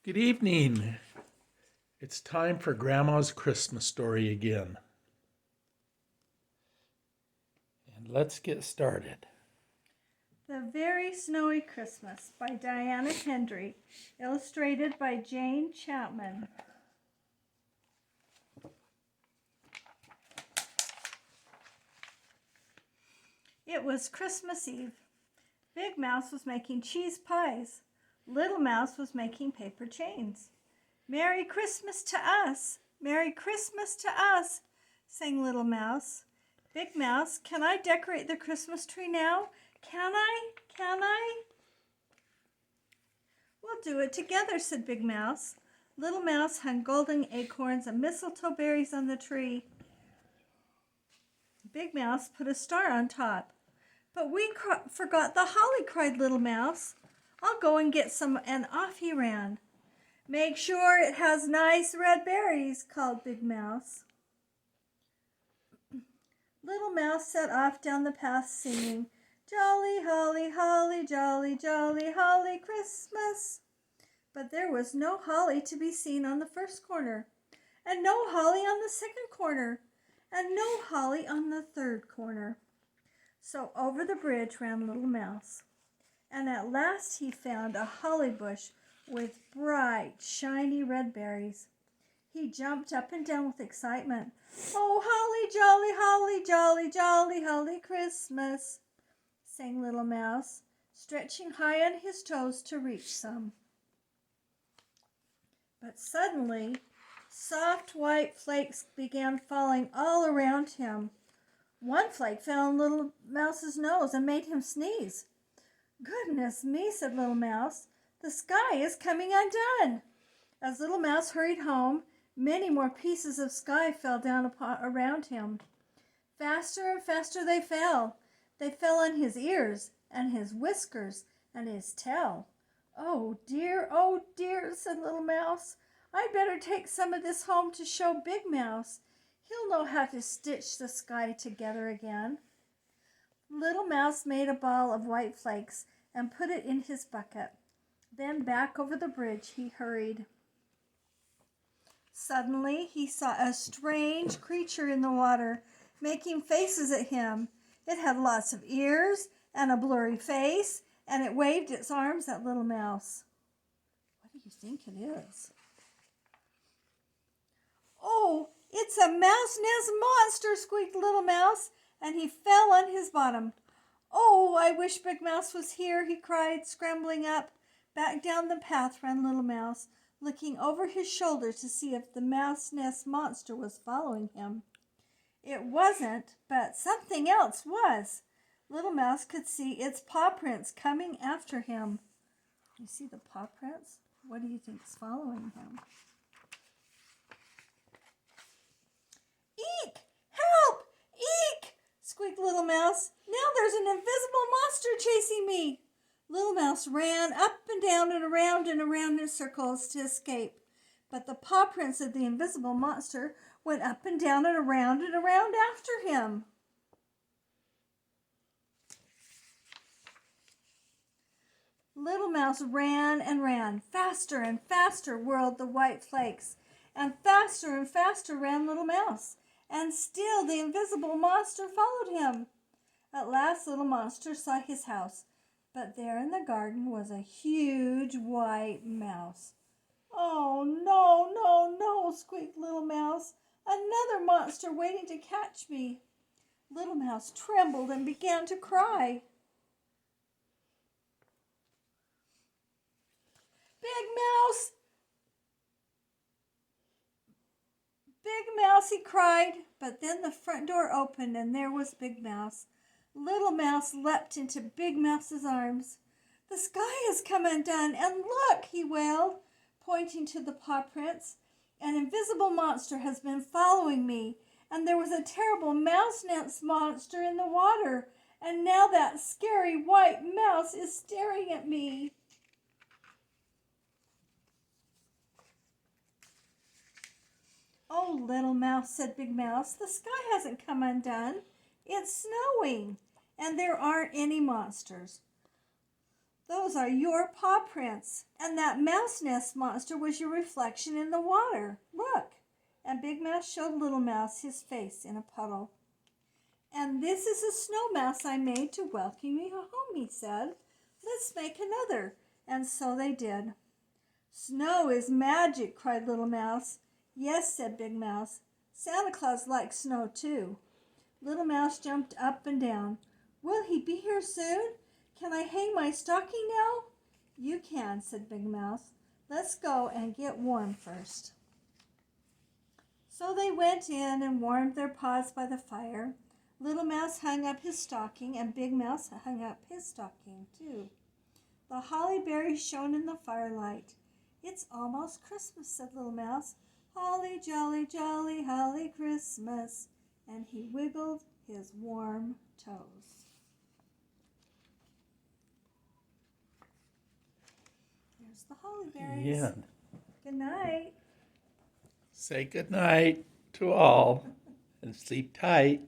Good evening. It's time for Grandma's Christmas story again. And let's get started. The Very Snowy Christmas by Diana Hendry, illustrated by Jane Chapman. It was Christmas Eve. Big Mouse was making cheese pies. Little Mouse was making paper chains. "Merry Christmas to us! Merry Christmas to us!" sang Little Mouse. "Big Mouse, can I decorate the Christmas tree now? Can I? Can I?" "We'll do it together," said Big Mouse. Little Mouse hung golden acorns and mistletoe berries on the tree. Big Mouse put a star on top. "But we forgot the holly," cried Little Mouse. "I'll go and get some," and off he ran. "Make sure it has nice red berries," called Big Mouse. Little Mouse set off down the path singing, "Jolly, holly, holly, jolly, jolly, holly Christmas." But there was no holly to be seen on the first corner, and no holly on the second corner, and no holly on the third corner. So over the bridge ran Little Mouse, and at last he found a holly bush with bright, shiny red berries. He jumped up and down with excitement. "Oh, holly, jolly, holly, jolly, jolly, holly Christmas," sang Little Mouse, stretching high on his toes to reach some. But suddenly, soft white flakes began falling all around him. One flake fell on Little Mouse's nose and made him sneeze. "Goodness me," said Little Mouse, "the sky is coming undone." As Little Mouse hurried home, many more pieces of sky fell down around him. Faster and faster they fell. They fell on his ears and his whiskers and his tail. "Oh dear," said Little Mouse. "I'd better take some of this home to show Big Mouse. He'll know how to stitch the sky together again." Little Mouse made a ball of white flakes and put it in his bucket. Then back over the bridge he hurried. Suddenly he saw a strange creature in the water, making faces at him. It had lots of ears and a blurry face, and it waved its arms at Little Mouse. "What do you think it is?" "Oh, it's a mouse nest monster," squeaked Little Mouse, and he fell on his bottom. "Oh, I wish Big Mouse was here," he cried, scrambling up. Back down the path ran Little Mouse, looking over his shoulder to see if the mouse nest monster was following him. It wasn't, but something else was. Little Mouse could see its paw prints coming after him. You see the paw prints? What do you think is following him? "Eek! Help! Eek!" squeaked Little Mouse. "Now there's an invisible monster chasing me." Little Mouse ran up and down and around in circles to escape, but the paw prints of the invisible monster went up and down and around after him. Little Mouse ran and ran. Faster and faster whirled the white flakes, and faster ran Little Mouse. And still the invisible monster followed him. At last Little Monster saw his house, but there in the garden was a huge white mouse. "Oh, no, no, no," squeaked Little Mouse. "Another monster waiting to catch me." Little Mouse trembled and began to cry. "Big Mouse! Big Mouse," he cried. But then the front door opened and there was Big Mouse. Little Mouse leapt into Big Mouse's arms. "The sky has come undone, and look," he wailed, pointing to the paw prints. "An invisible monster has been following me, and there was a terrible mouse nest monster in the water, and now that scary white mouse is staring at me." "Oh, Little Mouse," said Big Mouse, "the sky hasn't come undone. It's snowing, and there aren't any monsters." Those are your paw prints. And that mouse nest monster was your reflection in the water. Look. And Big Mouse showed Little Mouse his face in a puddle. And this is a snow mouse I made to welcome you home, he said. Let's make another. And so they did. Snow is magic, cried Little Mouse. Yes, said Big Mouse. Santa Claus likes snow too. Little Mouse jumped up and down. Will he be here soon? Can I hang my stocking now? You can, said Big Mouse. Let's go and get warm first. So they went in and warmed their paws by the fire. Little Mouse hung up his stocking, and Big Mouse hung up his stocking too. The holly berries shone in the firelight. It's almost Christmas, said Little Mouse. Holly jolly jolly holly Christmas. And he wiggled his warm toes. There's the holly berries. Yeah. Good night. Say good night to all and sleep tight.